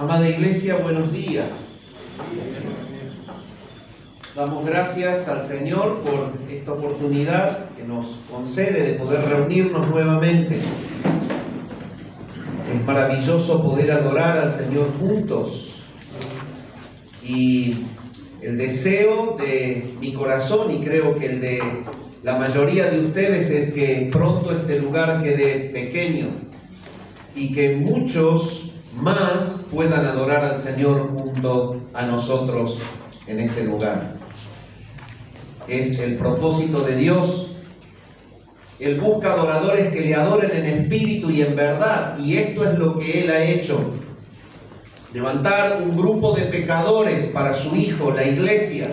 Amada Iglesia, buenos días. Damos gracias al Señor por esta oportunidad que nos concede de poder reunirnos nuevamente. Es maravilloso poder adorar al Señor juntos. Y el deseo de mi corazón, y creo que el de la mayoría de ustedes, es que pronto este lugar quede pequeño y que muchos más puedan adorar al Señor junto a nosotros en este lugar. Es el propósito de Dios. Él busca adoradores que le adoren en espíritu y en verdad, y esto es lo que Él ha hecho. Levantar un grupo de pecadores para su Hijo, la Iglesia,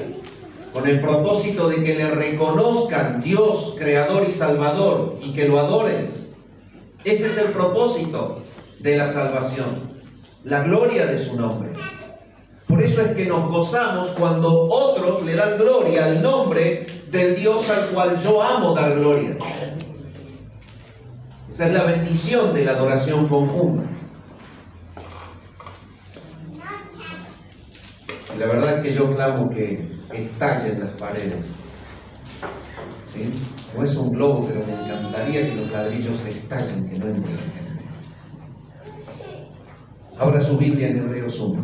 con el propósito de que le reconozcan Dios, Creador y Salvador, y que lo adoren. Ese es el propósito de la salvación, la gloria de su nombre. Por eso es que nos gozamos cuando otros le dan gloria al nombre del Dios al cual yo amo dar gloria. Esa es la bendición de la adoración conjunta. La verdad es que yo clamo que estallen las paredes. ¿Sí? No es un globo, pero me encantaría que los ladrillos estallen, que no entren. Abra su Biblia en Hebreos 1.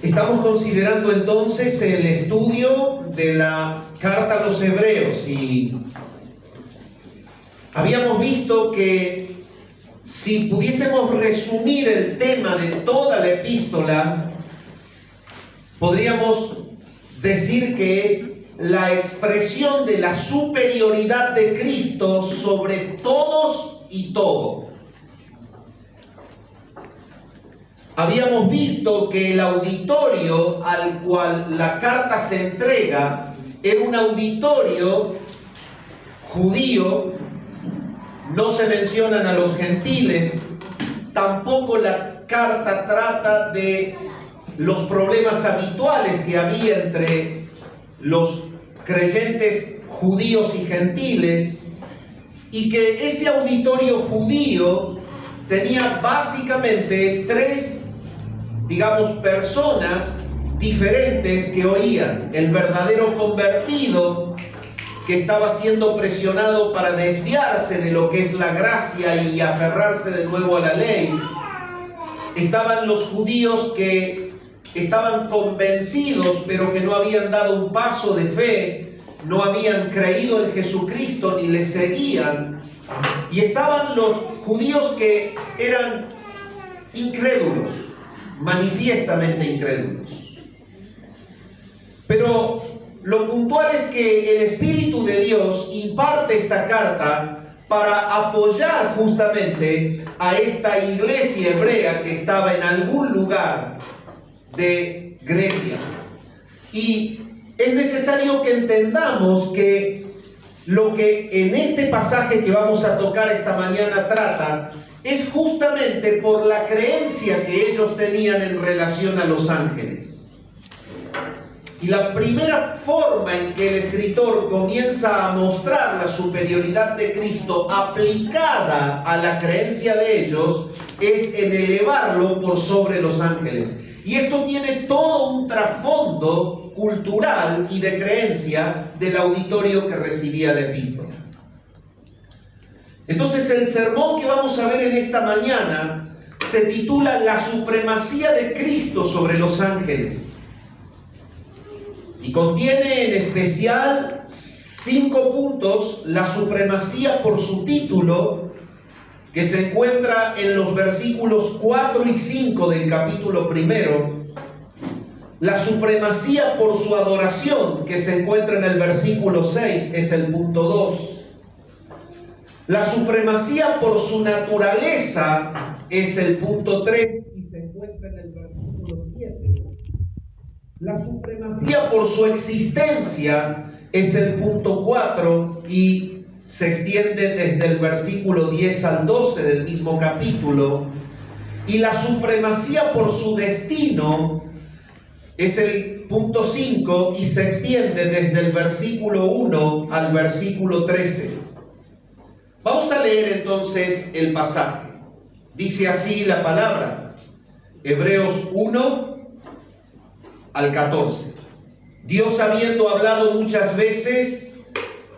Estamos considerando entonces el estudio de la carta a los Hebreos y habíamos visto que si pudiésemos resumir el tema de toda la epístola, podríamos decir que es la expresión de la superioridad de Cristo sobre todos y todo. Habíamos visto que el auditorio al cual la carta se entrega era un auditorio judío. No se mencionan a los gentiles. Tampoco la carta trata de los problemas habituales que había entre los creyentes judíos y gentiles, y que ese auditorio judío tenía básicamente tres, personas diferentes que oían: el verdadero convertido, que estaba siendo presionado para desviarse de lo que es la gracia y aferrarse de nuevo a la ley. Estaban los judíos que estaban convencidos, pero que no habían dado un paso de fe, no habían creído en Jesucristo ni le seguían. Y estaban los judíos que eran incrédulos, manifiestamente incrédulos. Pero lo puntual es que el Espíritu de Dios imparte esta carta para apoyar justamente a esta iglesia hebrea que estaba en algún lugar de Grecia. Y es necesario que entendamos que lo que en este pasaje que vamos a tocar esta mañana trata es justamente por la creencia que ellos tenían en relación a los ángeles. Y la primera forma en que el escritor comienza a mostrar la superioridad de Cristo aplicada a la creencia de ellos es en elevarlo por sobre los ángeles. Y esto tiene todo un trasfondo cultural y de creencia del auditorio que recibía la epístola. Entonces el sermón que vamos a ver en esta mañana se titula La supremacía de Cristo sobre los ángeles. Y contiene en especial 5 puntos: la supremacía por su título, que se encuentra en los versículos 4 y 5 del capítulo 1. La supremacía por su adoración, que se encuentra en el versículo 6, es el punto 2. La supremacía por su naturaleza es el punto 3 y se encuentra en el versículo 7. La supremacía por su existencia es el punto 4 y se extiende desde el versículo 10 al 12 del mismo capítulo. Y la supremacía por su destino Es el punto 5 y se extiende desde el versículo 1 al versículo 13. Vamos a leer entonces el pasaje. Dice así la palabra, Hebreos 1 al 14. Dios, habiendo hablado muchas veces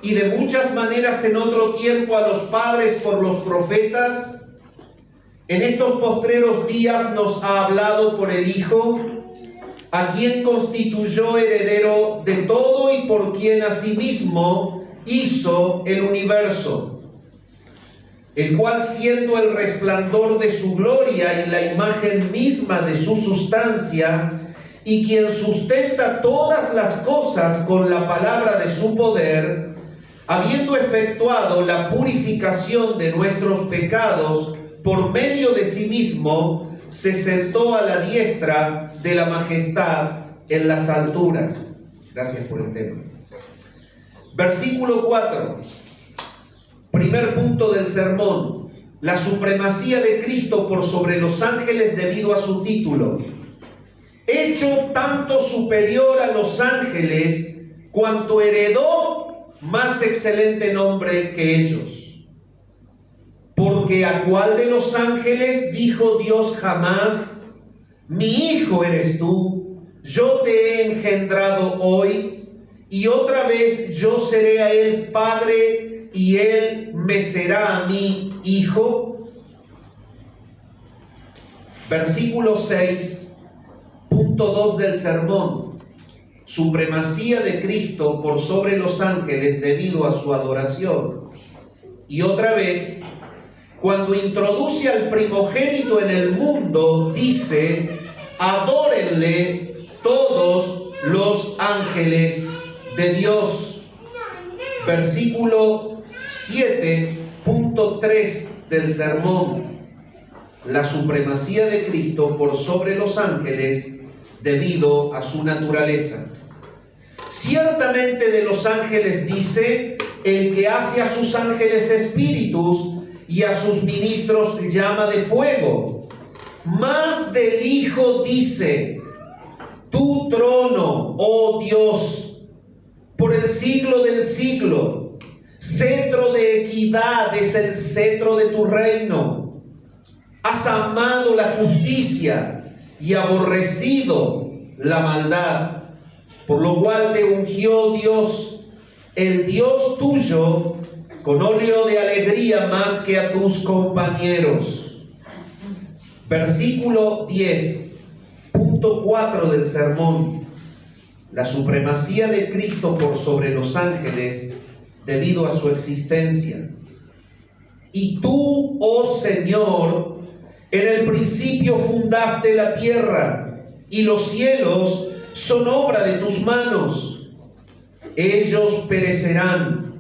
y de muchas maneras en otro tiempo a los padres por los profetas, en estos postreros días nos ha hablado por el Hijo, a quien constituyó heredero de todo y por quien asimismo hizo el universo, el cual, siendo el resplandor de su gloria y la imagen misma de su sustancia, y quien sustenta todas las cosas con la palabra de su poder, habiendo efectuado la purificación de nuestros pecados por medio de sí mismo, se sentó a la diestra de la majestad en las alturas. Gracias por el tema. Versículo 4. Primer punto del sermón. La supremacía de Cristo por sobre los ángeles debido a su título. Hecho tanto superior a los ángeles, cuanto heredó más excelente nombre que ellos. Porque ¿a cuál de los ángeles dijo Dios jamás: mi hijo eres tú, yo te he engendrado hoy, y otra vez yo seré a él padre, y él me será a mí hijo? Versículo 6, punto 2 del sermón. Supremacía de Cristo por sobre los ángeles debido a su adoración. Y otra vez, cuando introduce al primogénito en el mundo, dice: adórenle todos los ángeles de Dios. Versículo 7, punto 3 del sermón. La supremacía de Cristo por sobre los ángeles debido a su naturaleza. Ciertamente de los ángeles dice: el que hace a sus ángeles espíritus y a sus ministros llama de fuego. Mas del Hijo dice: tu trono, oh Dios, por el siglo del siglo, cetro de equidad es el cetro de tu reino. Has amado la justicia y aborrecido la maldad, por lo cual te ungió Dios, el Dios tuyo, con óleo de alegría más que a tus compañeros. Versículo 10, punto 4 del sermón. La supremacía de Cristo por sobre los ángeles debido a su existencia. Y tú, oh Señor, en el principio fundaste la tierra, y los cielos son obra de tus manos. Ellos perecerán,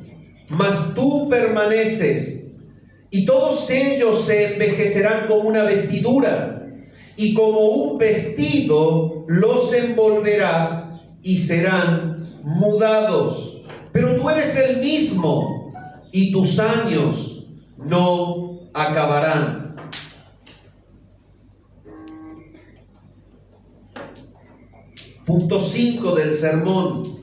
mas tú permaneces, y todos ellos se envejecerán como una vestidura, y como un vestido los envolverás y serán mudados. Pero tú eres el mismo, y tus años no acabarán. Punto 5 del sermón.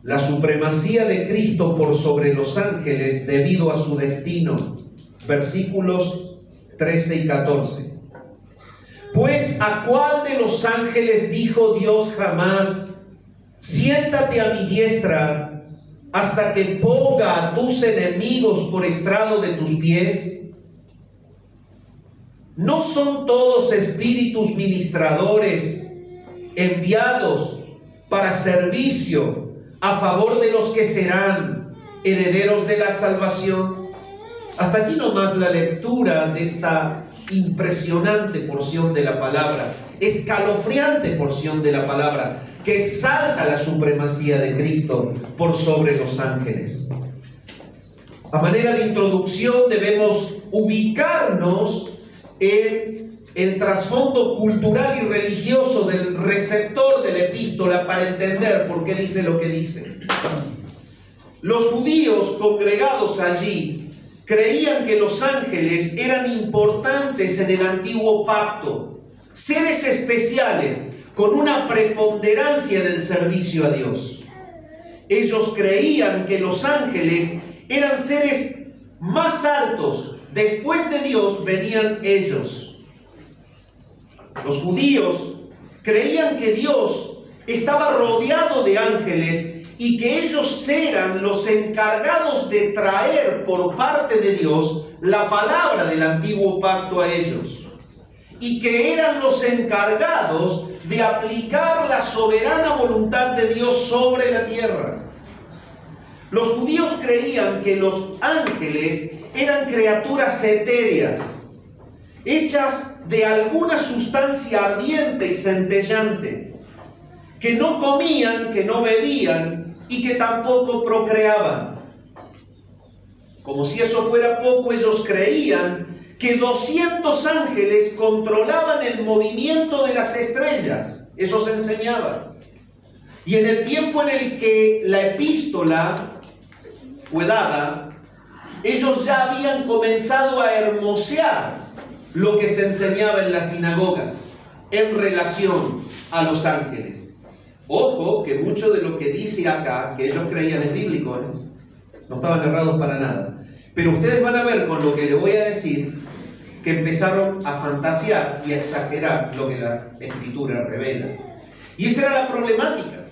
La supremacía de Cristo por sobre los ángeles debido a su destino. Versículos 13 y 14. Pues ¿a cuál de los ángeles dijo Dios jamás: siéntate a mi diestra hasta que ponga a tus enemigos por estrado de tus pies? ¿No son todos espíritus ministradores enviados para servicio a favor de los que serán herederos de la salvación? Hasta aquí nomás la lectura de esta impresionante porción de la palabra, escalofriante porción de la palabra, que exalta la supremacía de Cristo por sobre los ángeles. A manera de introducción debemos ubicarnos en el trasfondo cultural y religioso del receptor de la epístola para entender por qué dice lo que dice. Los judíos congregados allí creían que los ángeles eran importantes en el antiguo pacto, seres especiales, con una preponderancia en el servicio a Dios. Ellos creían que los ángeles eran seres más altos. Después de Dios venían ellos. Los judíos creían que Dios estaba rodeado de ángeles y que ellos eran los encargados de traer por parte de Dios la palabra del antiguo pacto a ellos, y que eran los encargados de aplicar la soberana voluntad de Dios sobre la tierra. Los judíos creían que los ángeles eran criaturas etéreas, hechas de alguna sustancia ardiente y centellante, que no comían, que no bebían y que tampoco procreaban. Como si eso fuera poco, ellos creían que 200 ángeles controlaban el movimiento de las estrellas. Eso se enseñaba. Y en el tiempo en el que la epístola fue dada, ellos ya habían comenzado a hermosear lo que se enseñaba en las sinagogas en relación a los ángeles. Ojo, que mucho de lo que dice acá, que ellos creían es bíblico, no estaban errados para nada. Pero ustedes van a ver con lo que les voy a decir, que empezaron a fantasear y a exagerar lo que la Escritura revela. Y esa era la problemática.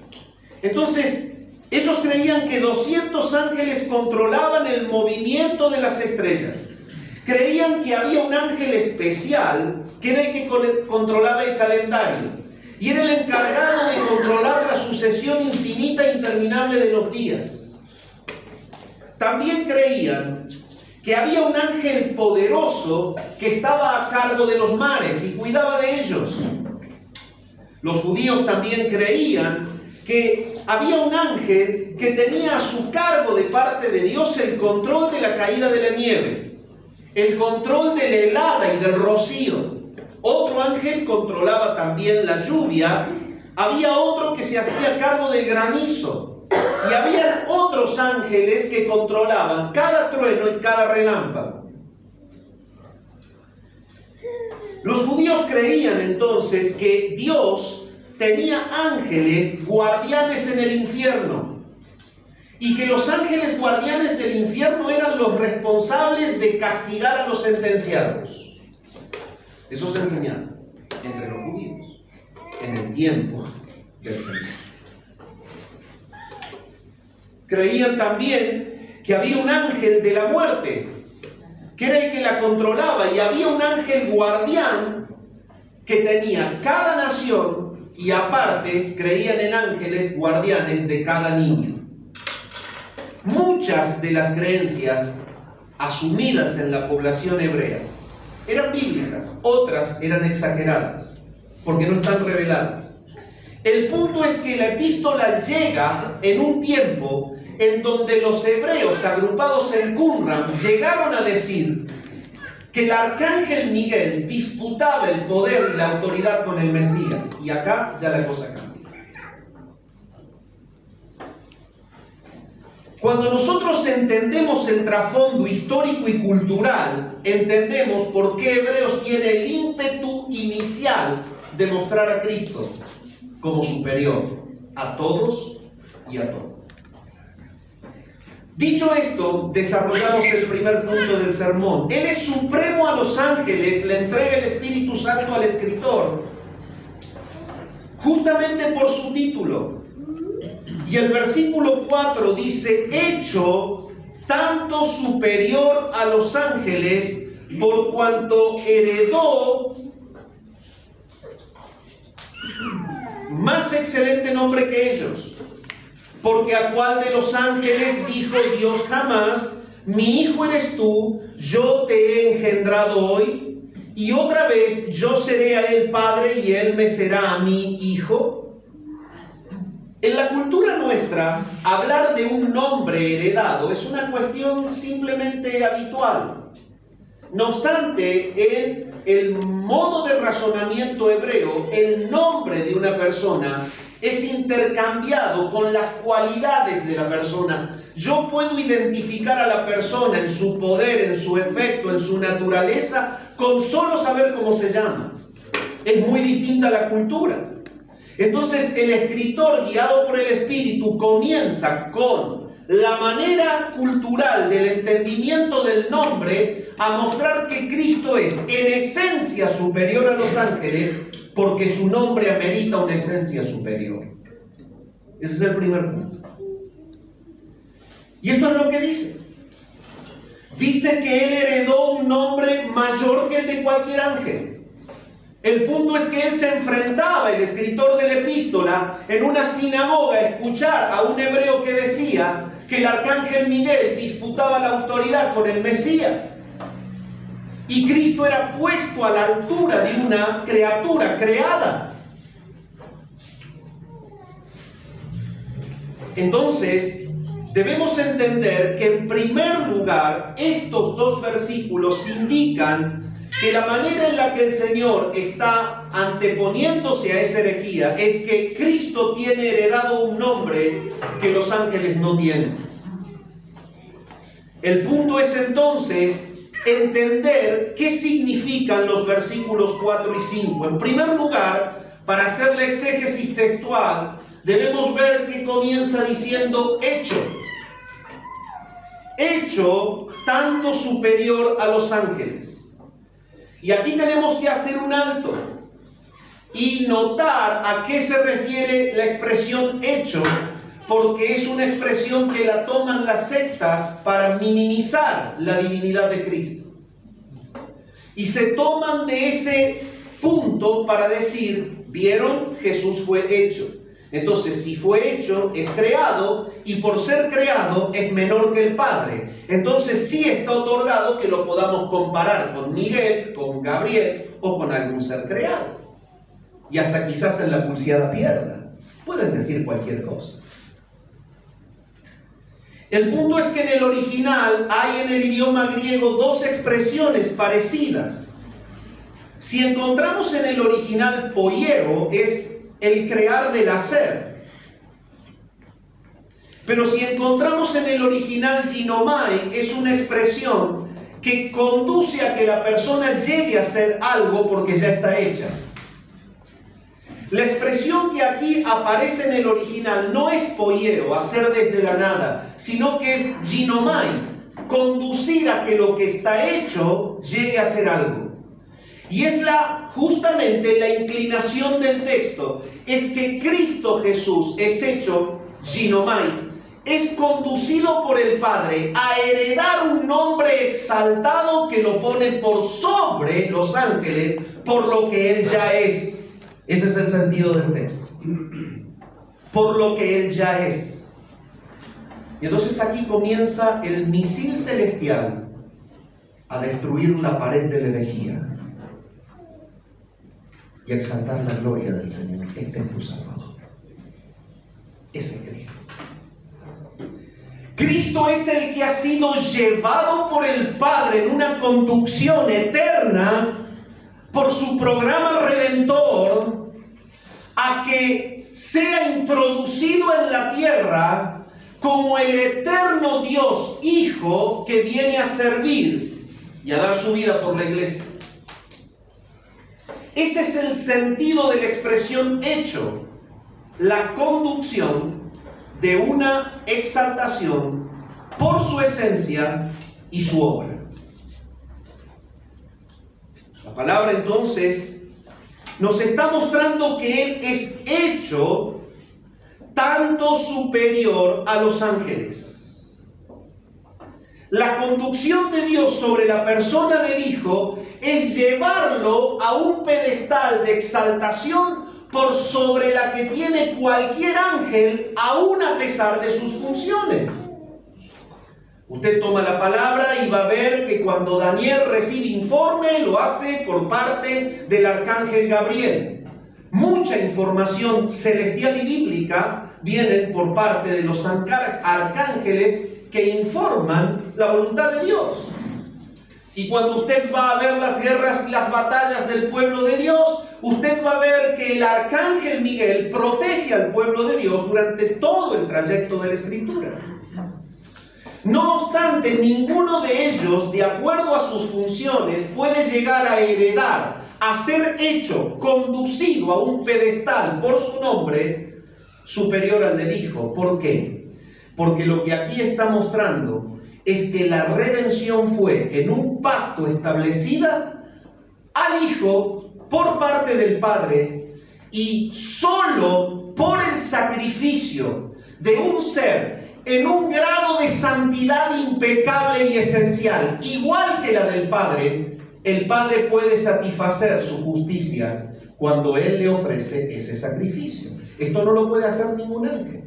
Entonces, ellos creían que 200 ángeles controlaban el movimiento de las estrellas. Creían que había un ángel especial que era el que controlaba el calendario. Y era el encargado de controlar la sucesión infinita e interminable de los días. También creían que había un ángel poderoso que estaba a cargo de los mares y cuidaba de ellos. Los judíos también creían que había un ángel que tenía a su cargo de parte de Dios el control de la caída de la nieve, el control de la helada y del rocío. Otro ángel controlaba también la lluvia. Había otro que se hacía cargo del granizo. Y había otros ángeles que controlaban cada trueno y cada relámpago. Los judíos creían entonces que Dios tenía ángeles guardianes en el infierno. Y que los ángeles guardianes del infierno eran los responsables de castigar a los sentenciados. Eso se enseñaba entre los judíos en el tiempo del Señor. Creían también que había un ángel de la muerte, que era el que la controlaba, y había un ángel guardián que tenía cada nación, y aparte creían en ángeles guardianes de cada niño. Muchas de las creencias asumidas en la población hebrea eran bíblicas, otras eran exageradas, porque no están reveladas. El punto es que la epístola llega en un tiempo en donde los hebreos agrupados en Qumran llegaron a decir que el arcángel Miguel disputaba el poder y la autoridad con el Mesías. Y acá ya la cosa cambia. Cuando nosotros entendemos el trasfondo histórico y cultural, entendemos por qué Hebreos tiene el ímpetu inicial de mostrar a Cristo como superior a todos y a todo. Dicho esto, desarrollamos el primer punto del sermón. Él es supremo a los ángeles, le entrega el Espíritu Santo al escritor, justamente por su título. Y el versículo 4 dice, hecho tanto superior a los ángeles, por cuanto heredó más excelente nombre que ellos. Porque a cuál de los ángeles dijo Dios jamás, mi hijo eres tú, yo te he engendrado hoy, y otra vez yo seré a él padre y él me será a mí hijo. En la cultura nuestra, hablar de un nombre heredado es una cuestión simplemente habitual. No obstante, en el modo de razonamiento hebreo, el nombre de una persona es intercambiado con las cualidades de la persona. Yo puedo identificar a la persona en su poder, en su efecto, en su naturaleza, con solo saber cómo se llama. Es muy distinta a la cultura. Entonces el escritor, guiado por el Espíritu, comienza con la manera cultural del entendimiento del nombre a mostrar que Cristo es en esencia superior a los ángeles, porque su nombre amerita una esencia superior. Ese es el primer punto. Y esto es lo que dice. Dice que él heredó un nombre mayor que el de cualquier ángel. El punto es que él se enfrentaba, el escritor de la epístola, en una sinagoga a escuchar a un hebreo que decía que el arcángel Miguel disputaba la autoridad con el Mesías. Y Cristo era puesto a la altura de una criatura creada. Entonces, debemos entender que en primer lugar, estos dos versículos indican que la manera en la que el Señor está anteponiéndose a esa herejía es que Cristo tiene heredado un nombre que los ángeles no tienen. El punto es entonces entender qué significan los versículos 4 y 5. En primer lugar, para hacer la exégesis textual, debemos ver que comienza diciendo hecho. Hecho tanto superior a los ángeles. Y aquí tenemos que hacer un alto y notar a qué se refiere la expresión hecho, porque es una expresión que la toman las sectas para minimizar la divinidad de Cristo. Y se toman de ese punto para decir, ¿vieron? Jesús fue hecho. Entonces, si fue hecho, es creado, y por ser creado es menor que el Padre. Entonces sí está otorgado que lo podamos comparar con Miguel, con Gabriel o con algún ser creado. Y hasta quizás en la pulseada pierda. Pueden decir cualquier cosa. El punto es que en el original hay en el idioma griego dos expresiones parecidas. Si encontramos en el original poieo, es el crear del hacer. Pero si encontramos en el original ginomai, es una expresión que conduce a que la persona llegue a hacer algo porque ya está hecha. La expresión que aquí aparece en el original no es poieo, hacer desde la nada, sino que es ginomai, conducir a que lo que está hecho llegue a ser algo. Y es justamente la inclinación del texto, es que Cristo Jesús es hecho ginomai, es conducido por el Padre a heredar un nombre exaltado que lo pone por sobre los ángeles, por lo que Él ya es. Ese es el sentido del texto. Por lo que Él ya es. Y entonces aquí comienza el misil celestial a destruir la pared de la herejía y exaltar la gloria del Señor. Este es tu Salvador. Ese es Cristo. Cristo es el que ha sido llevado por el Padre en una conducción eterna por su programa redentor a que sea introducido en la tierra como el eterno Dios Hijo que viene a servir y a dar su vida por la iglesia. Ese es el sentido de la expresión hecho, la conducción de una exaltación por su esencia y su obra. La palabra entonces nos está mostrando que Él es hecho tanto superior a los ángeles. La conducción de Dios sobre la persona del Hijo es llevarlo a un pedestal de exaltación por sobre la que tiene cualquier ángel, aún a pesar de sus funciones. Usted toma la palabra y va a ver que cuando Daniel recibe informe, lo hace por parte del arcángel Gabriel. Mucha información celestial y bíblica vienen por parte de los arcángeles que informan la voluntad de Dios. Y cuando usted va a ver las guerras y las batallas del pueblo de Dios, usted va a ver que el arcángel Miguel protege al pueblo de Dios durante todo el trayecto de la Escritura. No obstante, ninguno de ellos, de acuerdo a sus funciones, puede llegar a heredar, a ser hecho, conducido a un pedestal por su nombre superior al del Hijo. ¿Por qué? Porque lo que aquí está mostrando es que la redención fue en un pacto establecida al Hijo por parte del Padre, y solo por el sacrificio de un ser en un grado de santidad impecable y esencial, igual que la del Padre, el Padre puede satisfacer su justicia cuando Él le ofrece ese sacrificio. Esto no lo puede hacer ningún ángel.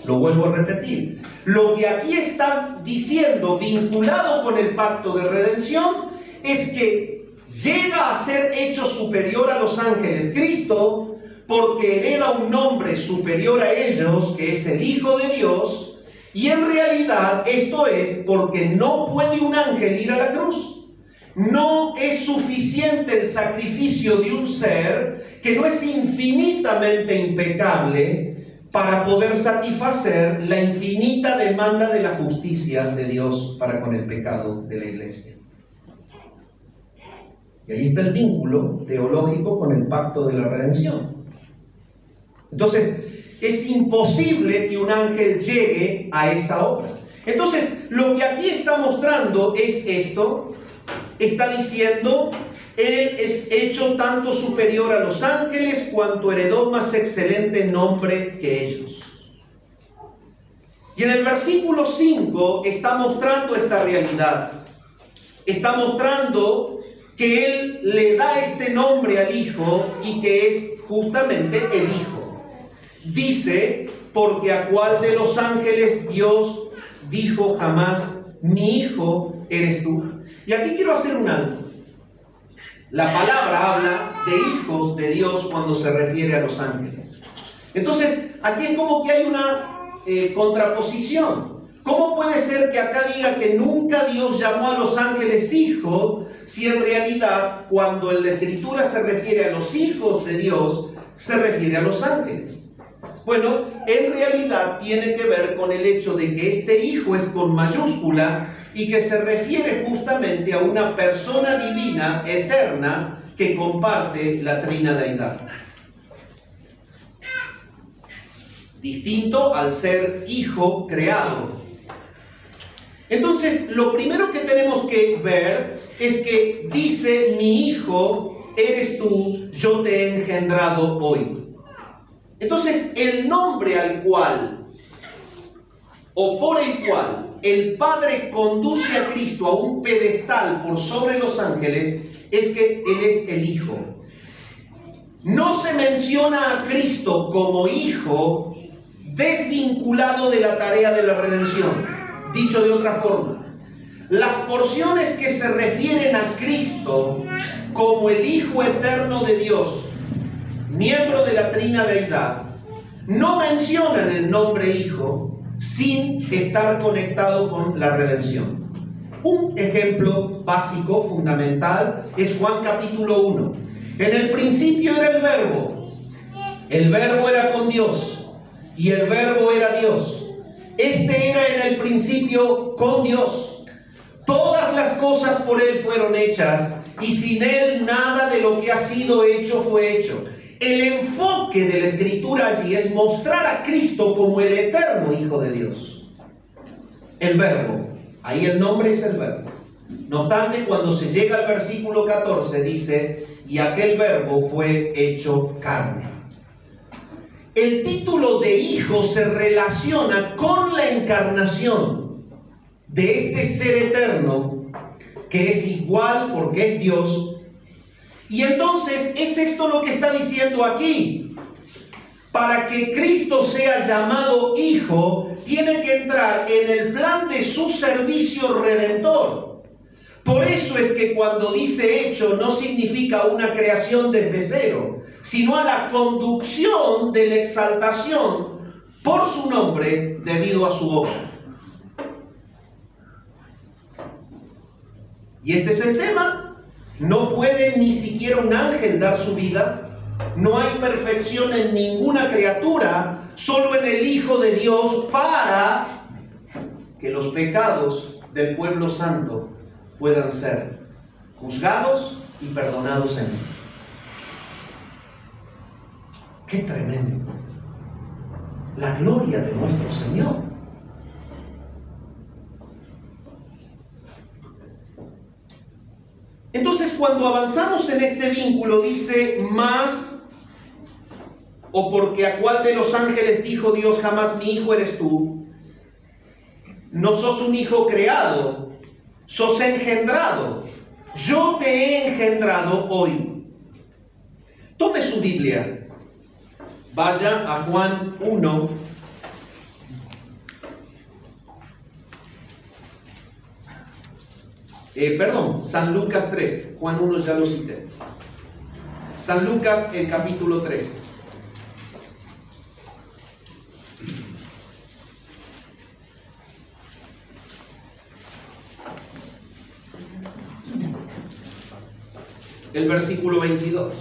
Lo vuelvo a repetir. Lo que aquí está diciendo, vinculado con el pacto de redención, es que llega a ser hecho superior a los ángeles Cristo, porque hereda un nombre superior a ellos, que es el Hijo de Dios. Y en realidad esto es porque no puede un ángel ir a la cruz. No es suficiente el sacrificio de un ser que no es infinitamente impecable para poder satisfacer la infinita demanda de la justicia de Dios para con el pecado de la iglesia. Y ahí está el vínculo teológico con el pacto de la redención. Entonces, es imposible que un ángel llegue a esa obra. Entonces, lo que aquí está mostrando es esto. Está diciendo, Él es hecho tanto superior a los ángeles cuanto heredó más excelente nombre que ellos. Y en el versículo 5 está mostrando esta realidad. Está mostrando que Él le da este nombre al Hijo y que es justamente el Hijo. Dice, porque a cuál de los ángeles Dios dijo jamás, mi hijo eres tú. Y aquí quiero hacer un alto. La palabra habla de hijos de Dios cuando se refiere a los ángeles. Entonces, aquí es como que hay una contraposición. ¿Cómo puede ser que acá diga que nunca Dios llamó a los ángeles hijos, si en realidad cuando en la Escritura se refiere a los hijos de Dios, se refiere a los ángeles? Bueno, en realidad tiene que ver con el hecho de que este hijo es con mayúscula y que se refiere justamente a una persona divina, eterna, que comparte la trina deidad. Distinto al ser hijo creado. Entonces, lo primero que tenemos que ver es que dice, mi hijo eres tú, yo te he engendrado hoy. Entonces, el nombre al cual, o por el cual, el Padre conduce a Cristo a un pedestal por sobre los ángeles, es que Él es el Hijo. No se menciona a Cristo como Hijo desvinculado de la tarea de la redención. Dicho de otra forma, las porciones que se refieren a Cristo como el Hijo eterno de Dios, miembro de la trina deidad, no mencionan el nombre Hijo sin estar conectado con la redención. Un ejemplo básico, fundamental, es Juan capítulo 1. En el principio era el verbo era con Dios, y el verbo era Dios. Este era en el principio con Dios. Todas las cosas por Él fueron hechas, y sin Él nada de lo que ha sido hecho fue hecho. El enfoque de la Escritura allí es mostrar a Cristo como el eterno Hijo de Dios. El verbo, ahí el nombre es el verbo. No obstante, cuando se llega al versículo 14 dice, y aquel verbo fue hecho carne. El título de Hijo se relaciona con la encarnación de este ser eterno, que es igual porque es Dios. Y entonces es esto lo que está diciendo aquí. Para que Cristo sea llamado Hijo, tiene que entrar en el plan de su servicio redentor. Por eso es que cuando dice hecho no significa una creación desde cero, sino a la conducción de la exaltación por su nombre debido a su obra. Y este es el tema. No puede ni siquiera un ángel dar su vida. No hay perfección en ninguna criatura, solo en el Hijo de Dios para que los pecados del pueblo santo puedan ser juzgados y perdonados en él. ¡Qué tremendo! La gloria de nuestro Señor. Entonces, cuando avanzamos en este vínculo, dice más, o porque a cuál de los ángeles dijo Dios jamás mi hijo eres tú, no sos un hijo creado, sos engendrado. Yo te he engendrado hoy. Tome su Biblia. Vaya a Juan 1. San Lucas 3. Juan 1 ya lo cité. San Lucas, el capítulo 3. El versículo 22.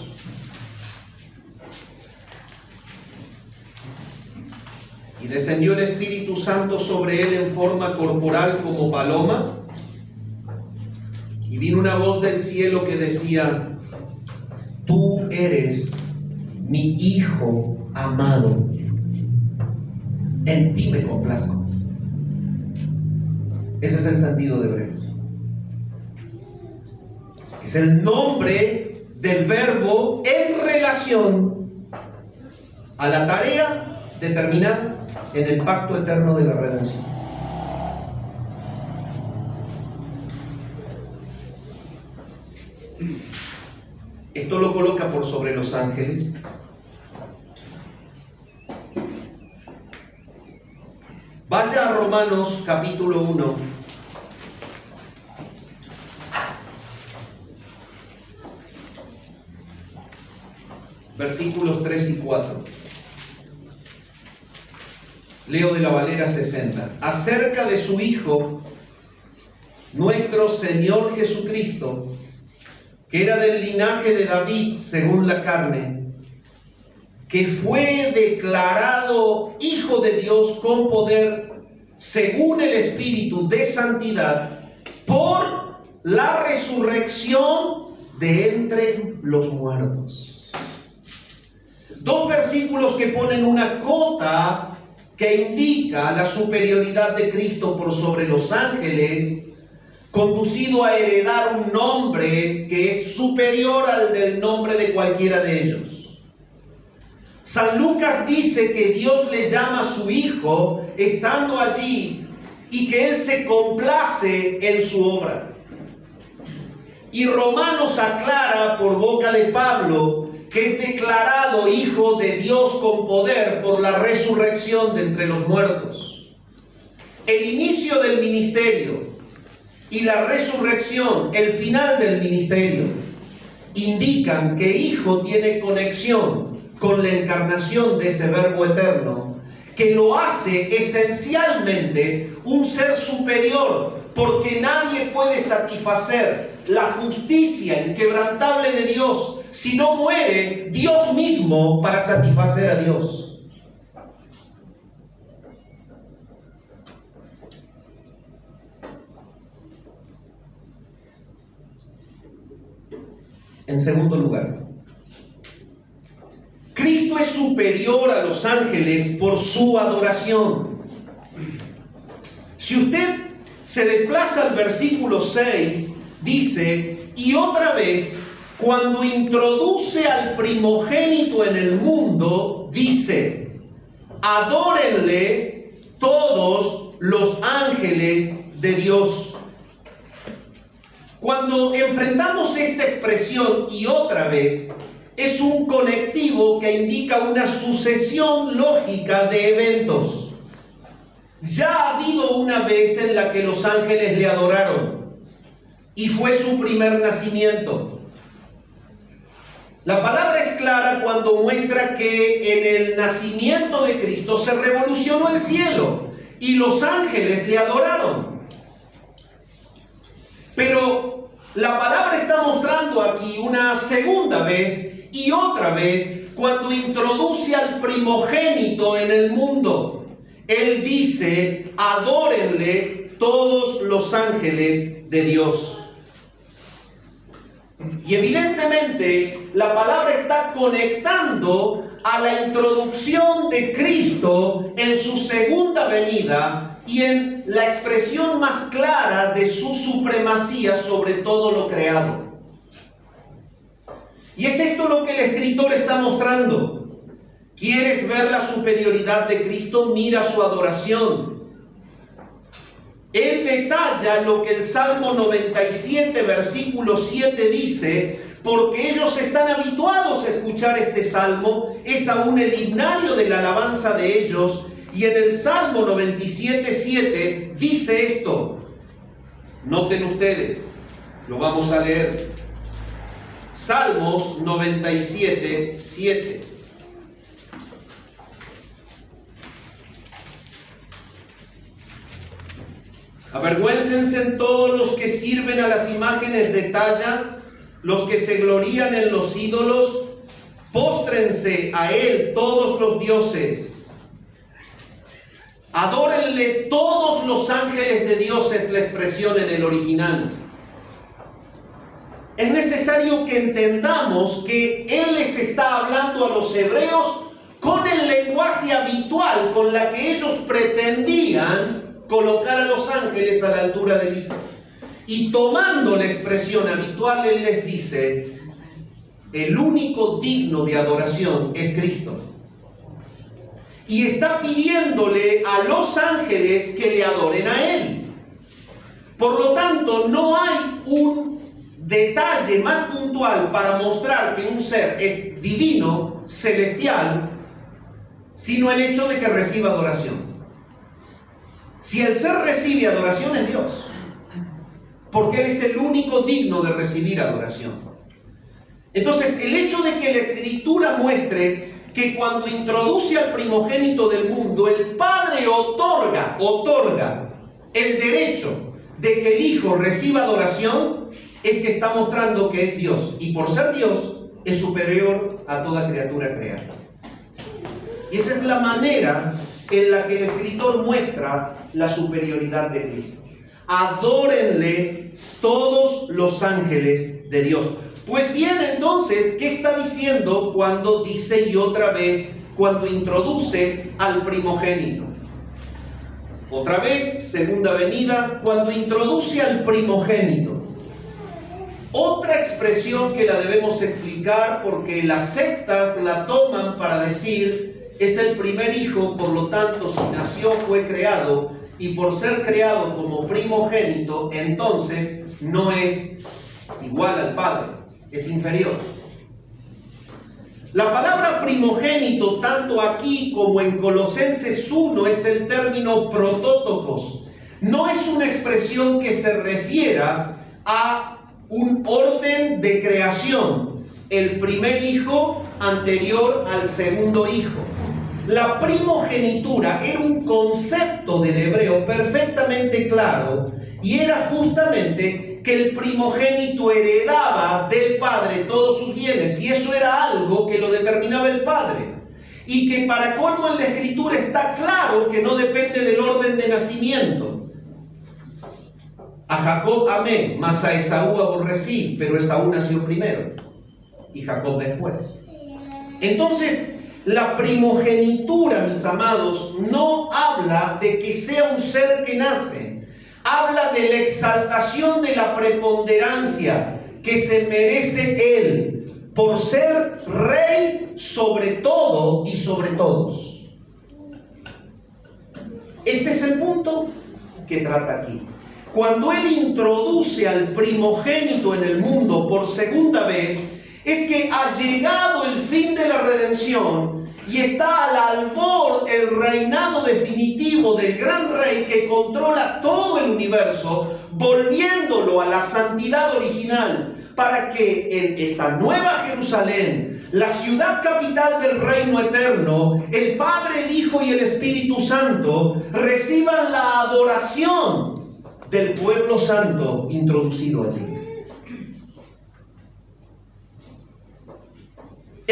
Y descendió el Espíritu Santo sobre él en forma corporal como paloma, y vino una voz del cielo que decía: tú eres mi Hijo amado, en ti me complazco. Ese es el sentido de Hebreos. Es el nombre del verbo en relación a la tarea determinada en el pacto eterno de la redención. Esto lo coloca por sobre los ángeles. Vaya a Romanos capítulo 1. Versículos 3 y 4. Leo de la Valera 60. Acerca de su Hijo, nuestro Señor Jesucristo, que era del linaje de David según la carne, que fue declarado Hijo de Dios con poder según el Espíritu de santidad por la resurrección de entre los muertos. Dos versículos que ponen una cota que indica la superioridad de Cristo por sobre los ángeles, conducido a heredar un nombre que es superior al del nombre de cualquiera de ellos. San Lucas dice que Dios le llama a su Hijo estando allí y que Él se complace en su obra. Y Romanos aclara por boca de Pablo que es declarado Hijo de Dios con poder por la resurrección de entre los muertos. El inicio del ministerio y la resurrección, el final del ministerio, indican que Hijo tiene conexión con la encarnación de ese Verbo eterno, que lo hace esencialmente un ser superior, porque nadie puede satisfacer la justicia inquebrantable de Dios si no muere Dios mismo para satisfacer a Dios. En segundo lugar, Cristo es superior a los ángeles por su adoración. Si usted se desplaza al versículo 6, dice: y otra vez, cuando introduce al primogénito en el mundo, dice: adórenle todos los ángeles de Dios. Cuando enfrentamos esta expresión y otra vez, es un conectivo que indica una sucesión lógica de eventos. Ya ha habido una vez en la que los ángeles le adoraron, y fue su primer nacimiento. La palabra es clara cuando muestra que en el nacimiento de Cristo se revolucionó el cielo y los ángeles le adoraron. Pero la palabra está mostrando aquí una segunda vez y otra vez cuando introduce al primogénito en el mundo. Él dice, adórenle todos los ángeles de Dios. Y evidentemente la palabra está conectando a la introducción de Cristo en su segunda venida y en la expresión más clara de su supremacía sobre todo lo creado. Y es esto lo que el escritor está mostrando. ¿Quieres ver la superioridad de Cristo? Mira su adoración. Él detalla lo que el Salmo 97, versículo 7 dice, porque ellos están habituados a escuchar este salmo, es aún el himnario de la alabanza de ellos, y en el Salmo 97, 7 dice esto. Noten ustedes, lo vamos a leer. Salmos 97, 7. Avergüéncense todos los que sirven a las imágenes de talla, los que se glorían en los ídolos, póstrense a él todos los dioses. Adórenle todos los ángeles de Dios, es la expresión en el original. Es necesario que entendamos que Él les está hablando a los hebreos con el lenguaje habitual con la que ellos pretendían colocar a los ángeles a la altura del Hijo. Y tomando la expresión habitual, Él les dice, el único digno de adoración es Cristo. Y está pidiéndole a los ángeles que le adoren a Él. Por lo tanto, no hay un detalle más puntual para mostrar que un ser es divino, celestial, sino el hecho de que reciba adoración. Si el ser recibe adoración es Dios, porque Él es el único digno de recibir adoración. Entonces, el hecho de que la Escritura muestre que cuando introduce al primogénito del mundo, el Padre otorga el derecho de que el Hijo reciba adoración, es que está mostrando que es Dios, y por ser Dios es superior a toda criatura creada. Y esa es la manera en la que el escritor muestra la superioridad de Cristo. Adórenle todos los ángeles de Dios. Pues bien, entonces, ¿qué está diciendo cuando dice y otra vez, cuando introduce al primogénito? Otra vez, segunda venida, cuando introduce al primogénito. Otra expresión que la debemos explicar porque las sectas la toman para decir es el primer hijo, por lo tanto, si nació fue creado, y por ser creado como primogénito, entonces no es igual al Padre, es inferior. La palabra primogénito, tanto aquí como en Colosenses 1, es el término protótokos. No es una expresión que se refiera a un orden de creación, el primer hijo anterior al segundo hijo. La primogenitura era un concepto del hebreo perfectamente claro y era justamente que el primogénito heredaba del padre todos sus bienes, y eso era algo que lo determinaba el padre. Y que para colmo en la escritura está claro que no depende del orden de nacimiento. A Jacob amé, mas a Esaú aborrecí, pero Esaú nació primero y Jacob después. Entonces, la primogenitura, mis amados, no habla de que sea un ser que nace, habla de la exaltación de la preponderancia que se merece Él por ser rey sobre todo y sobre todos. Este es el punto que trata aquí. Cuando Él introduce al primogénito en el mundo por segunda vez, es que ha llegado el fin de la redención y está al albor el reinado definitivo del gran rey que controla todo el universo, volviéndolo a la santidad original, para que en esa nueva Jerusalén, la ciudad capital del reino eterno, el Padre, el Hijo y el Espíritu Santo reciban la adoración del pueblo santo introducido allí.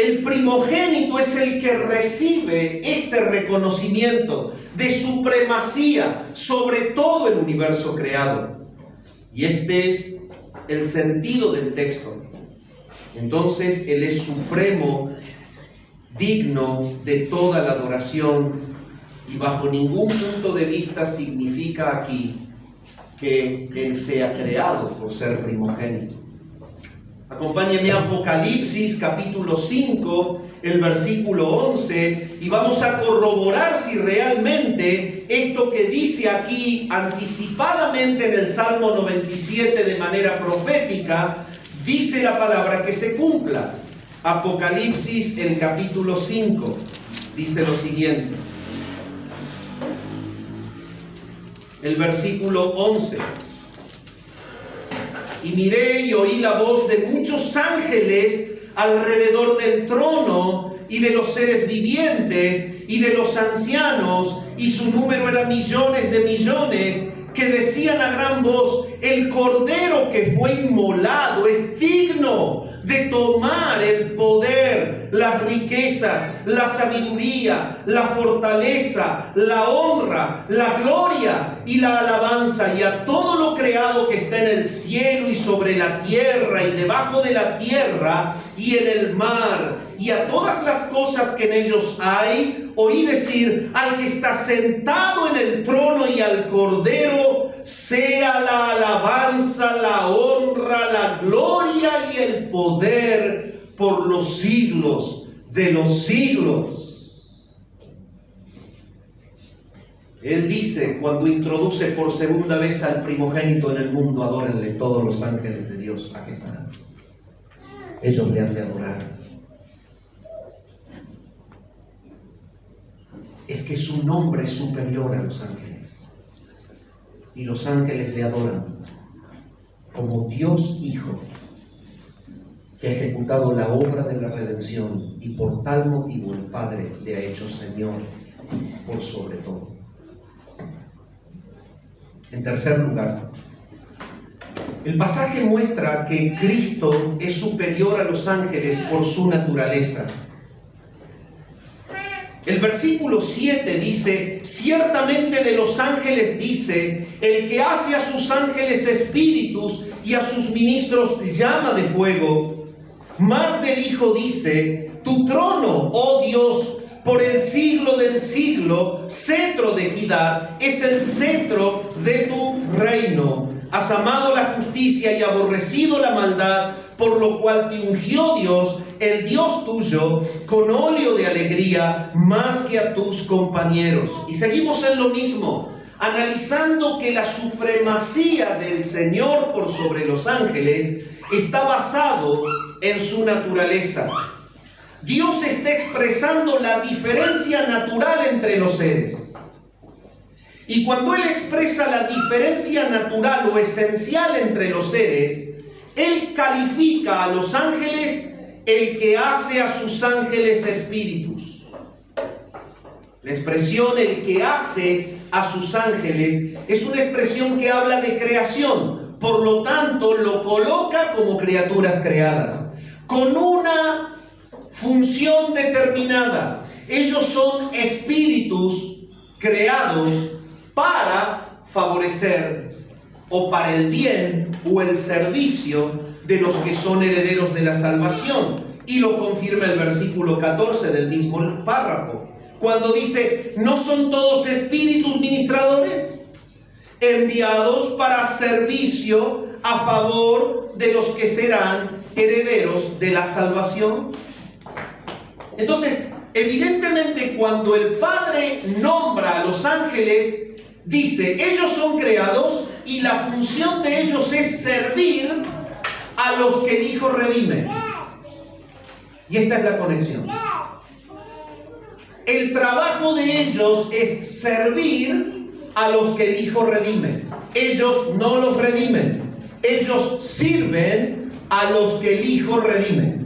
El primogénito es el que recibe este reconocimiento de supremacía sobre todo el universo creado. Y este es el sentido del texto. Entonces, Él es supremo, digno de toda la adoración, y bajo ningún punto de vista significa aquí que Él sea creado por ser primogénito. Acompáñenme a Apocalipsis capítulo 5, el versículo 11, y vamos a corroborar si realmente esto que dice aquí anticipadamente en el Salmo 97 de manera profética, dice la palabra que se cumpla. Apocalipsis, el capítulo 5, dice lo siguiente. El versículo 11. Y miré y oí la voz de muchos ángeles alrededor del trono y de los seres vivientes y de los ancianos, y su número era millones de millones, que decían a gran voz: el Cordero que fue inmolado es digno de tomar el poder, las riquezas, la sabiduría, la fortaleza, la honra, la gloria y la alabanza, y a todo lo creado que está en el cielo y sobre la tierra y debajo de la tierra y en el mar, y a todas las cosas que en ellos hay. Oí decir al que está sentado en el trono y al Cordero: sea la alabanza, la honra, la gloria y el poder por los siglos de los siglos. Él dice, cuando introduce por segunda vez al primogénito en el mundo: adórenle todos los ángeles de Dios. Aquí están. Ellos le han de adorar. Es que su nombre es superior a los ángeles. Y los ángeles le adoran como Dios Hijo, que ha ejecutado la obra de la redención, y por tal motivo el Padre le ha hecho Señor por sobre todo. En tercer lugar, el pasaje muestra que Cristo es superior a los ángeles por su naturaleza. El versículo 7 dice: ciertamente de los ángeles dice, el que hace a sus ángeles espíritus y a sus ministros llama de fuego. Más del Hijo dice: tu trono, oh Dios, por el siglo del siglo, cetro de equidad, es el cetro de tu reino. Has amado la justicia y aborrecido la maldad, por lo cual te ungió Dios, el Dios tuyo, con óleo de alegría más que a tus compañeros. Y seguimos en lo mismo, analizando que la supremacía del Señor por sobre los ángeles está basado en su naturaleza. Dios está expresando la diferencia natural entre los seres. Y cuando Él expresa la diferencia natural o esencial entre los seres, Él califica a los ángeles el que hace a sus ángeles espíritus. La expresión el que hace a sus ángeles es una expresión que habla de creación. Por lo tanto, lo coloca como criaturas creadas, con una función determinada. Ellos son espíritus creados para favorecer o para el bien o el servicio de los que son herederos de la salvación. Y lo confirma el versículo 14 del mismo párrafo, cuando dice: ¿no son todos espíritus ministradores, enviados para servicio a favor de los que serán herederos de la salvación? Entonces, evidentemente, cuando el Padre nombra a los ángeles, dice: ellos son creados y la función de ellos es servir a los que el Hijo redime. Y esta es la conexión. El trabajo de ellos es servir a los que el Hijo redime. Ellos no los redimen. Ellos sirven a los que el Hijo redime.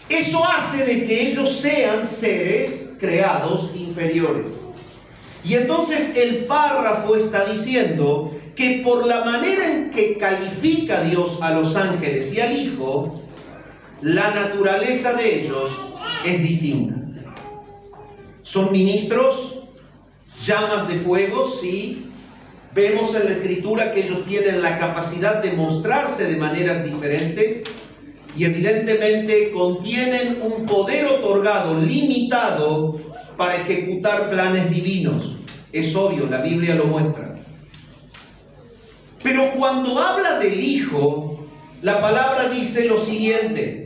Eso hace de que ellos sean seres creados inferiores. Y entonces el párrafo está diciendo que por la manera en que califica Dios a los ángeles y al Hijo, la naturaleza de ellos es distinta. Son ministros, llamas de fuego, sí. Vemos en la Escritura que ellos tienen la capacidad de mostrarse de maneras diferentes y evidentemente contienen un poder otorgado, limitado, para ejecutar planes divinos. Es obvio, la Biblia lo muestra. Pero cuando habla del Hijo, la palabra dice lo siguiente.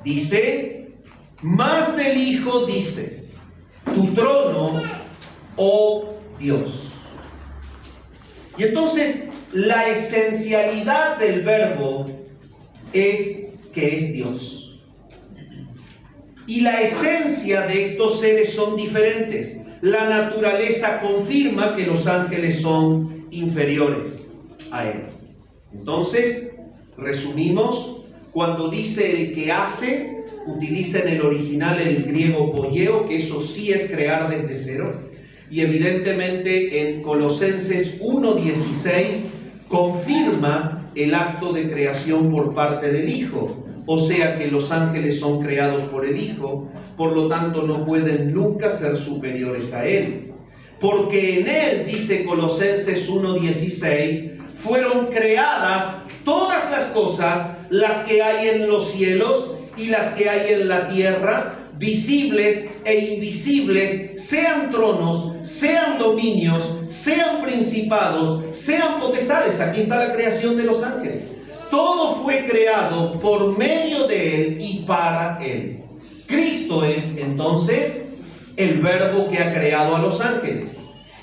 Dice, más del Hijo dice, tu trono, oh Dios. Y entonces, la esencialidad del verbo es que es Dios. Y la esencia de estos seres son diferentes. La naturaleza confirma que los ángeles son inferiores a Él. Entonces, resumimos, cuando dice el que hace, utiliza en el original el griego poieo, que eso sí es crear desde cero. Y evidentemente en Colosenses 1:16 confirma el acto de creación por parte del Hijo. O sea que los ángeles son creados por el Hijo, por lo tanto no pueden nunca ser superiores a Él. Porque en Él, dice Colosenses 1:16, fueron creadas todas las cosas, las que hay en los cielos y las que hay en la tierra, visibles e invisibles, sean tronos, sean dominios, sean principados, sean potestades. Aquí está la creación de los ángeles. Todo fue creado por medio de Él y para Él. Cristo es entonces el verbo que ha creado a los ángeles.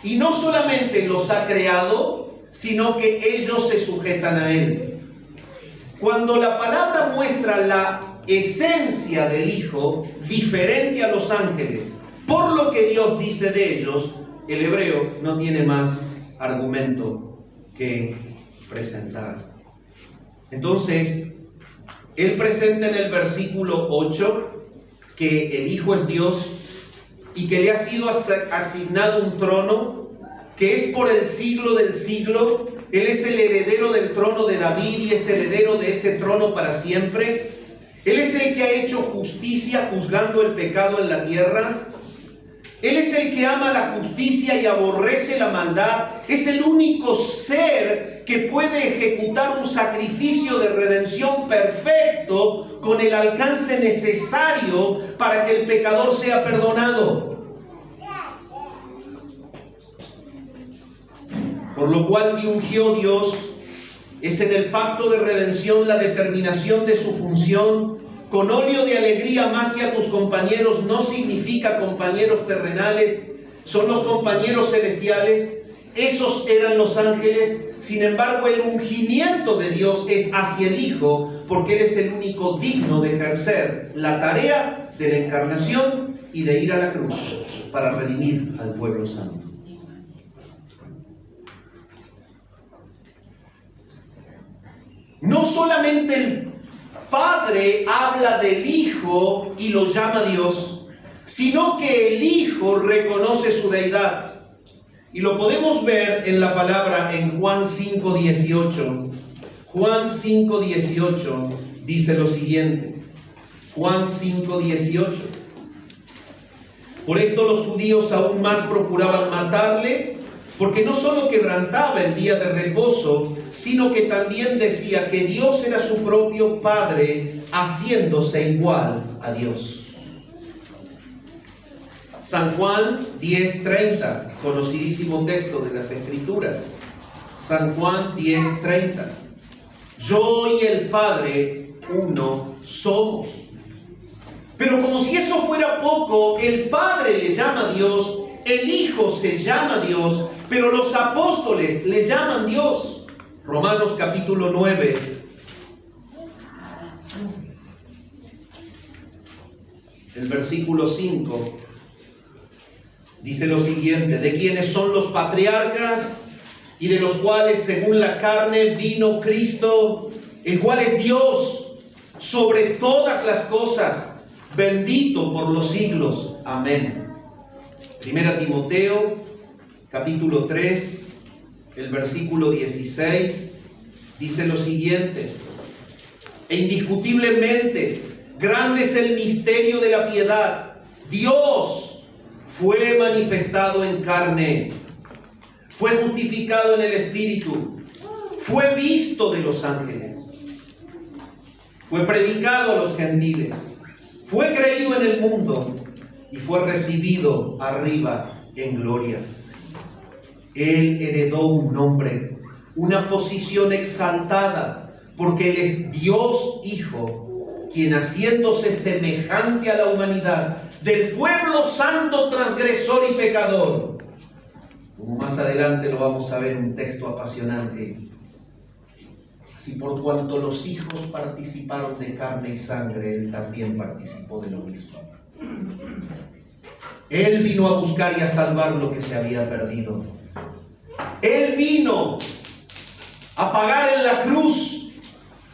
Y no solamente los ha creado, sino que ellos se sujetan a Él. Cuando la palabra muestra la esencia del Hijo, diferente a los ángeles, por lo que Dios dice de ellos, el hebreo no tiene más argumento que presentar. Entonces, él presenta en el versículo 8 que el Hijo es Dios y que le ha sido asignado un trono que es por el siglo del siglo. Él es el heredero del trono de David y es heredero de ese trono para siempre. Él es el que ha hecho justicia juzgando el pecado en la tierra. Él es el que ama la justicia y aborrece la maldad. Es el único ser que puede ejecutar un sacrificio de redención perfecto con el alcance necesario para que el pecador sea perdonado. Por lo cual me ungió Dios. Es en el pacto de redención la determinación de su función. Con óleo de alegría más que a tus compañeros, no significa compañeros terrenales, son los compañeros celestiales. Esos eran los ángeles. Sin embargo, el ungimiento de Dios es hacia el Hijo, porque Él es el único digno de ejercer la tarea de la encarnación y de ir a la cruz para redimir al pueblo santo. No solamente el Padre habla del Hijo y lo llama Dios, sino que el Hijo reconoce su deidad. Y lo podemos ver en la palabra en Juan 5:18. Juan 5:18 dice lo siguiente. Juan 5:18. Por esto los judíos aún más procuraban matarle, porque no solo quebrantaba el día de reposo, sino que también decía que Dios era su propio Padre, haciéndose igual a Dios. San Juan 10:30, conocidísimo texto de las Escrituras. San Juan 10:30. Yo y el Padre, uno somos. Pero como si eso fuera poco, el Padre le llama a Dios, el Hijo se llama Dios, pero los apóstoles le llaman Dios. Romanos capítulo 9. El versículo 5 dice lo siguiente: de quienes son los patriarcas y de los cuales según la carne vino Cristo, el cual es Dios sobre todas las cosas, bendito por los siglos. Amén. Primera Timoteo capítulo 3, el versículo 16, dice lo siguiente: E indiscutiblemente, grande es el misterio de la piedad. Dios fue manifestado en carne, fue justificado en el Espíritu, fue visto de los ángeles, fue predicado a los gentiles, fue creído en el mundo y fue recibido arriba en gloria. Él heredó un nombre, una posición exaltada, porque Él es Dios Hijo, quien haciéndose semejante a la humanidad, del pueblo santo, transgresor y pecador, como más adelante lo vamos a ver en un texto apasionante, así por cuanto los hijos participaron de carne y sangre, Él también participó de lo mismo. Él vino a buscar y a salvar lo que se había perdido. Él vino a pagar en la cruz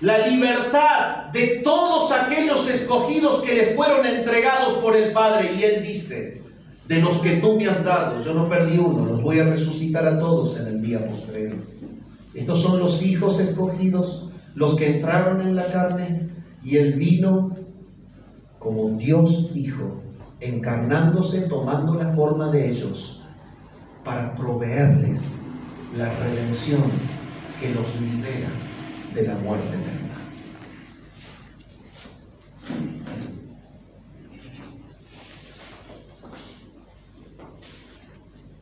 la libertad de todos aquellos escogidos que le fueron entregados por el Padre. Y Él dice: de los que tú me has dado, yo no perdí uno, los voy a resucitar a todos en el día postrero. Estos son los hijos escogidos, los que entraron en la carne, y Él vino como Dios Hijo, encarnándose, tomando la forma de ellos, para proveerles la redención que los libera de la muerte eterna.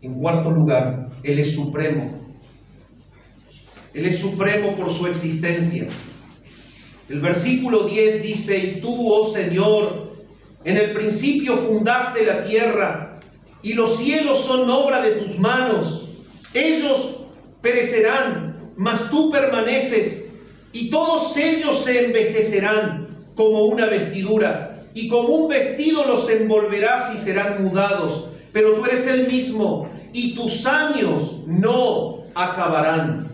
En cuarto lugar, Él es supremo. Él es supremo por su existencia. El versículo 10 dice: y tú, oh Señor, en el principio fundaste la tierra, y los cielos son obra de tus manos. Ellos perecerán, mas tú permaneces, y todos ellos se envejecerán como una vestidura, y como un vestido los envolverás y serán mudados. Pero tú eres el mismo, y tus años no acabarán.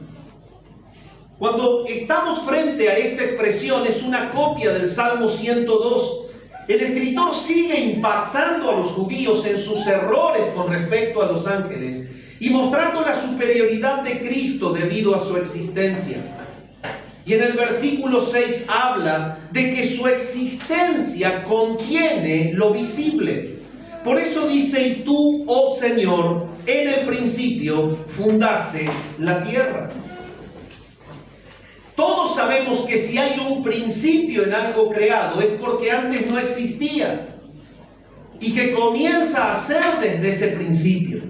Cuando estamos frente a esta expresión, es una copia del Salmo 102. El escritor sigue impactando a los judíos en sus errores con respecto a los ángeles y mostrando la superioridad de Cristo debido a su existencia. Y en el versículo 6 habla de que su existencia contiene lo visible. Por eso dice: y tú, oh Señor, en el principio fundaste la tierra. Todos sabemos que si hay un principio en algo creado es porque antes no existía y que comienza a ser desde ese principio.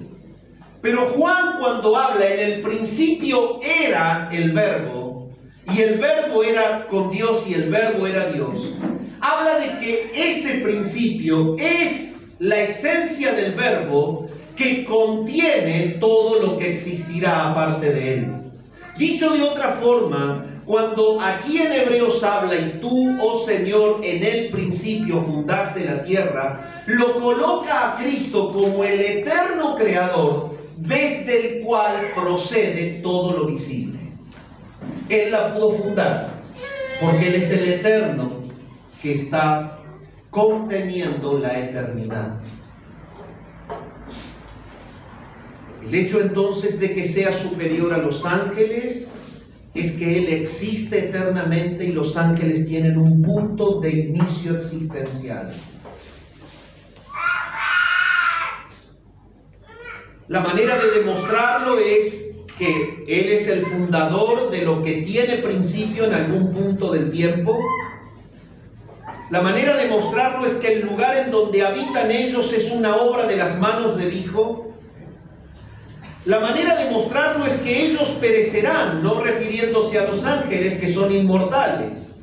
Pero Juan, cuando habla en el principio era el Verbo, y el Verbo era con Dios y el Verbo era Dios, habla de que ese principio es la esencia del Verbo que contiene todo lo que existirá aparte de él. Dicho de otra forma, cuando aquí en Hebreos habla: y tú, oh Señor, en el principio fundaste la tierra, lo coloca a Cristo como el eterno creador desde el cual procede todo lo visible. Él la pudo fundar porque Él es el eterno que está conteniendo la eternidad. El hecho entonces de que sea superior a los ángeles es que Él existe eternamente y los ángeles tienen un punto de inicio existencial. La manera de demostrarlo es que Él es el fundador de lo que tiene principio en algún punto del tiempo. La manera de mostrarlo es que el lugar en donde habitan ellos es una obra de las manos del Hijo. La manera de mostrarlo es que ellos perecerán, no refiriéndose a los ángeles que son inmortales,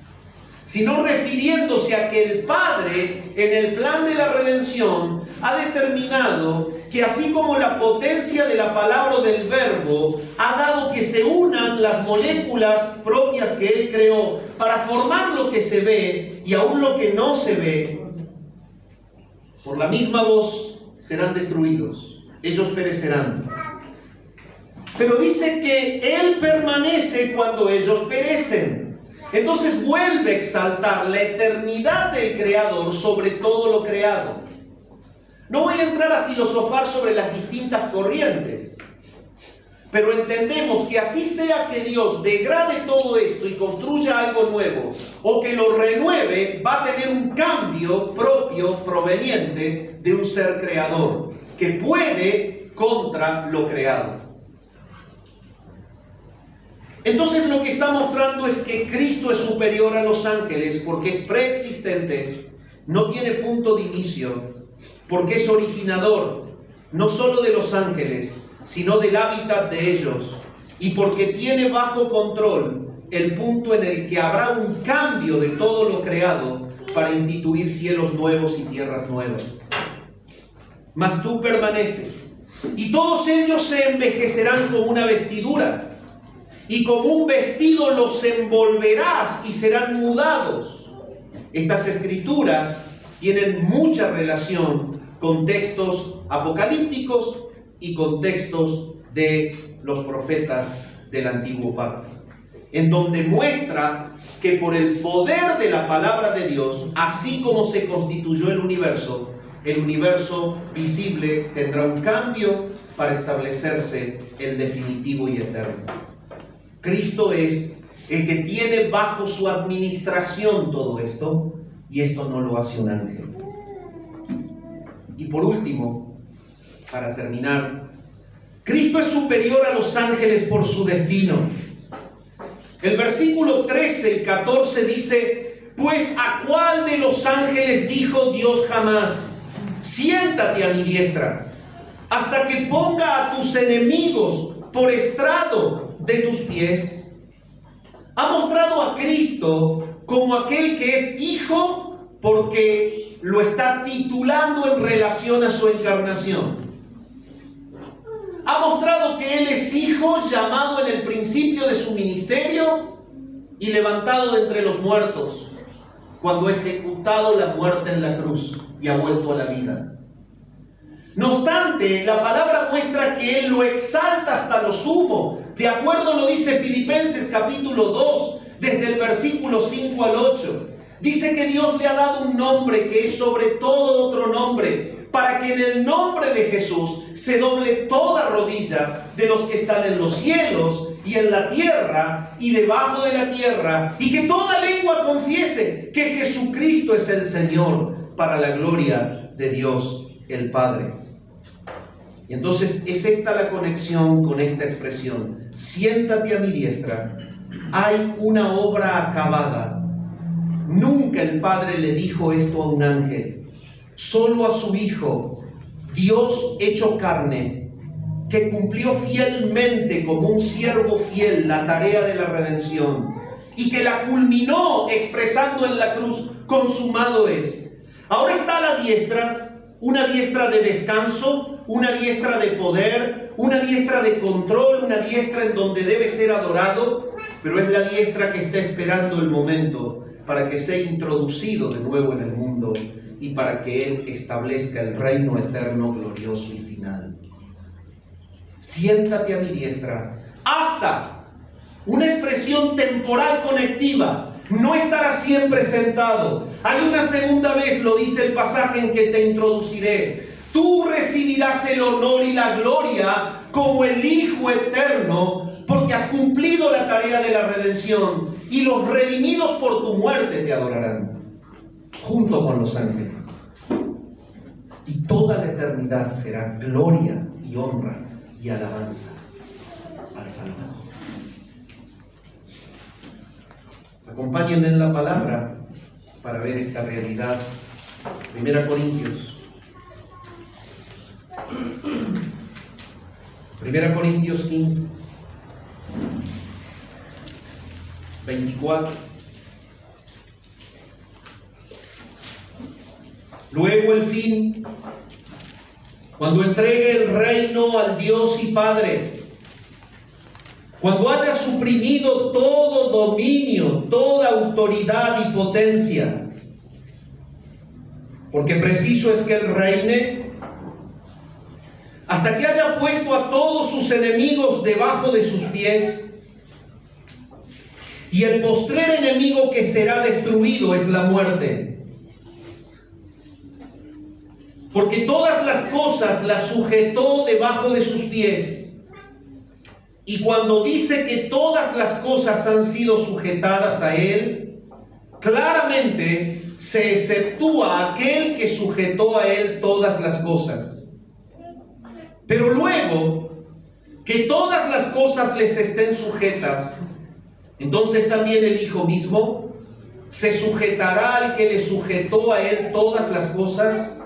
sino refiriéndose a que el Padre, en el plan de la redención, ha determinado que así como la potencia de la palabra del Verbo ha dado que se unan las moléculas propias que Él creó para formar lo que se ve y aún lo que no se ve, por la misma voz serán destruidos, ellos perecerán. Pero dice que Él permanece cuando ellos perecen. Entonces vuelve a exaltar la eternidad del Creador sobre todo lo creado. No voy a entrar a filosofar sobre las distintas corrientes, Pero entendemos que así sea que Dios degrade todo esto y construya algo nuevo, o que lo renueve, va a tener un cambio propio proveniente de un ser creador, que puede contra lo creado. Entonces lo que está mostrando es que Cristo es superior a los ángeles porque es preexistente, no tiene punto de inicio, porque es originador, no solo de los ángeles, sino del hábitat de ellos, y porque tiene bajo control el punto en el que habrá un cambio de todo lo creado para instituir cielos nuevos y tierras nuevas. Mas tú permaneces, y todos ellos se envejecerán como una vestidura, y como un vestido los envolverás y serán mudados. Estas escrituras tienen mucha relación con textos apocalípticos y con textos de los profetas del antiguo pacto, en donde muestra que por el poder de la palabra de Dios, así como se constituyó el universo visible tendrá un cambio para establecerse el definitivo y eterno. Cristo es el que tiene bajo su administración todo esto, y esto no lo hace un ángel. Y por último, para terminar, Cristo es superior a los ángeles por su destino. El versículo 13 y 14 dice: pues ¿a cuál de los ángeles dijo Dios jamás: siéntate a mi diestra, hasta que ponga a tus enemigos por estrado de tus pies? Ha mostrado a Cristo como aquel que es hijo porque lo está titulando en relación a su encarnación. Ha mostrado que Él es hijo llamado en el principio de su ministerio y levantado de entre los muertos, cuando ha ejecutado la muerte en la cruz y ha vuelto a la vida. No obstante, la palabra muestra que Él lo exalta hasta lo sumo. De acuerdo lo dice Filipenses capítulo 2, desde el versículo 5 al 8. Dice que Dios le ha dado un nombre que es sobre todo otro nombre, para que en el nombre de Jesús se doble toda rodilla de los que están en los cielos y en la tierra y debajo de la tierra, y que toda lengua confiese que Jesucristo es el Señor, para la gloria de Dios el Padre. Y entonces es esta la conexión con esta expresión: siéntate a mi diestra. Hay una obra acabada. Nunca el Padre le dijo esto a un ángel, solo a su Hijo, Dios hecho carne, que cumplió fielmente como un siervo fiel la tarea de la redención y que la culminó expresando en la cruz: consumado es. Ahora está a la diestra, una diestra de descanso, una diestra de poder, una diestra de control, una diestra en donde debe ser adorado, pero es la diestra que está esperando el momento para que sea introducido de nuevo en el mundo y para que Él establezca el reino eterno, glorioso y final. Siéntate a mi diestra, hasta una expresión temporal conectiva. No estará siempre sentado. Hay una segunda vez, lo dice el pasaje en que te introduciré. Tú recibirás el honor y la gloria como el Hijo eterno, porque has cumplido la tarea de la redención, y los redimidos por tu muerte te adorarán, junto con los ángeles. Y toda la eternidad será gloria y honra y alabanza al Salvador. Acompáñenme en la palabra para ver esta realidad. 1 Corintios 15, 24. Luego el fin, cuando entregue el reino al Dios y Padre, cuando haya suprimido todo dominio, toda autoridad y potencia, porque preciso es que Él reine, hasta que haya puesto a todos sus enemigos debajo de sus pies. Y el postrer enemigo que será destruido es la muerte. Porque todas las cosas las sujetó debajo de sus pies. Y cuando dice que todas las cosas han sido sujetadas a Él, claramente se exceptúa aquel que sujetó a Él todas las cosas. Pero luego, que todas las cosas les estén sujetas, entonces también el Hijo mismo se sujetará al que le sujetó a Él todas las cosas,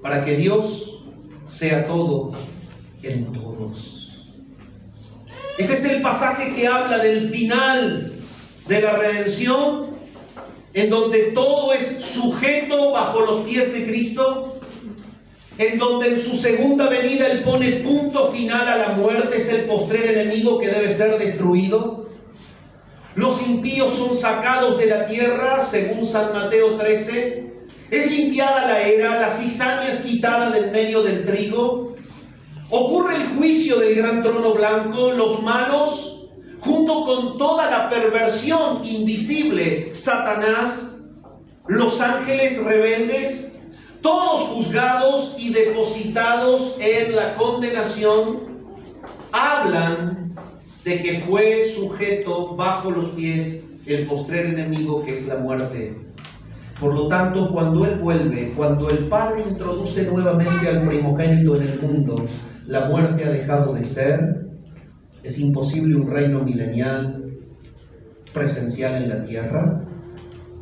para que Dios sea todo en todos. Este es el pasaje que habla del final de la redención, en donde todo es sujeto bajo los pies de Cristo, en donde en su segunda venida Él pone punto final a la muerte, es el postrer enemigo que debe ser destruido. Los impíos son sacados de la tierra, según San Mateo 13. Es limpiada la era, la cizaña es quitada del medio del trigo. Ocurre el juicio del gran trono blanco. Los malos, junto con toda la perversión invisible, Satanás, los ángeles rebeldes, todos juzgados y depositados en la condenación, hablan de que fue sujeto bajo los pies el postrer enemigo, que es la muerte. Por lo tanto, cuando Él vuelve, cuando el Padre introduce nuevamente al primogénito en el mundo, la muerte ha dejado de ser. Es imposible un reino milenial presencial en la tierra.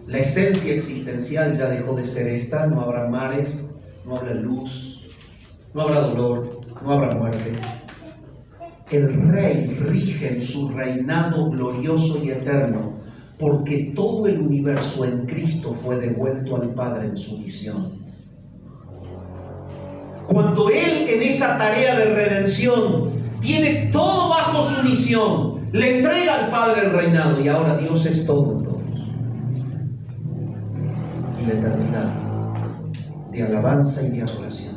La esencia existencial ya dejó de ser esta. No habrá mares, no habrá luz, no habrá dolor, no habrá muerte. El Rey rige en su reinado glorioso y eterno, porque todo el universo en Cristo fue devuelto al Padre en su visión. Cuando Él en esa tarea de redención tiene todo bajo su misión, le entrega al Padre el reinado, y ahora Dios es todo en todos. Y la eternidad de alabanza y de adoración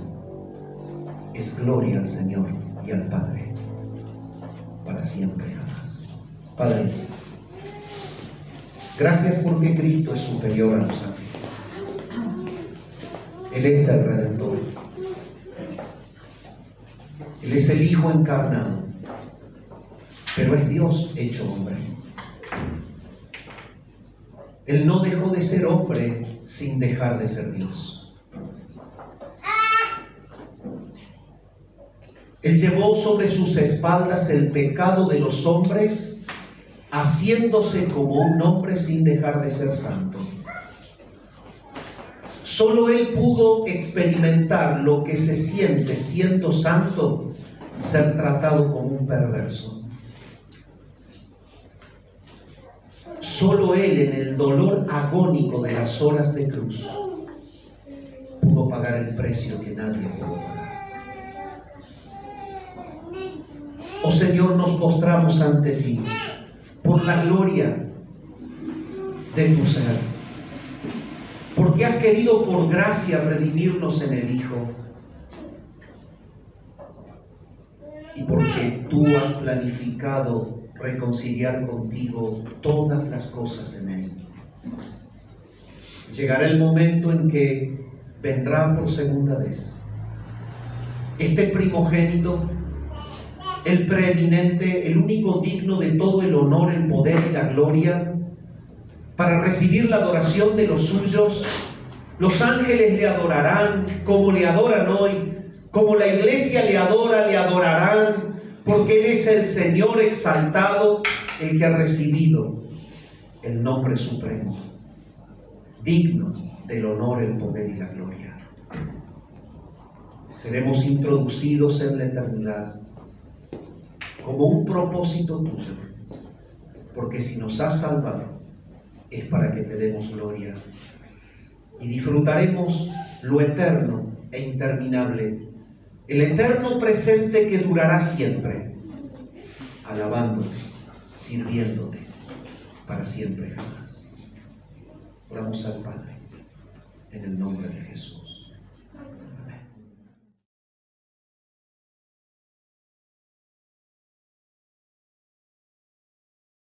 es gloria al Señor y al Padre para siempre jamás. Padre, gracias porque Cristo es superior a los ángeles. Él es el Redentor. Él es el Hijo encarnado, pero es Dios hecho hombre. Él no dejó de ser hombre sin dejar de ser Dios. Él llevó sobre sus espaldas el pecado de los hombres, haciéndose como un hombre sin dejar de ser santo. Solo Él pudo experimentar lo que se siente siendo santo, ser tratado como un perverso. Solo Él, en el dolor agónico de las horas de cruz, pudo pagar el precio que nadie pudo pagar. Oh Señor, nos postramos ante ti por la gloria de tu ser, porque has querido por gracia redimirnos en el Hijo, y porque tú has planificado reconciliar contigo todas las cosas en Él. Llegará el momento en que vendrá por segunda vez este primogénito, el preeminente, el único digno de todo el honor, el poder y la gloria, para recibir la adoración de los suyos. Los ángeles le adorarán como le adoran hoy, como la iglesia le adora, le adorarán, porque Él es el Señor exaltado, el que ha recibido el nombre supremo, digno del honor, el poder y la gloria. Seremos introducidos en la eternidad como un propósito tuyo, porque si nos has salvado es para que te demos gloria y disfrutaremos lo eterno e interminable, el eterno presente que durará siempre, alabándote, sirviéndote para siempre jamás. Oramos al Padre en el nombre de Jesús.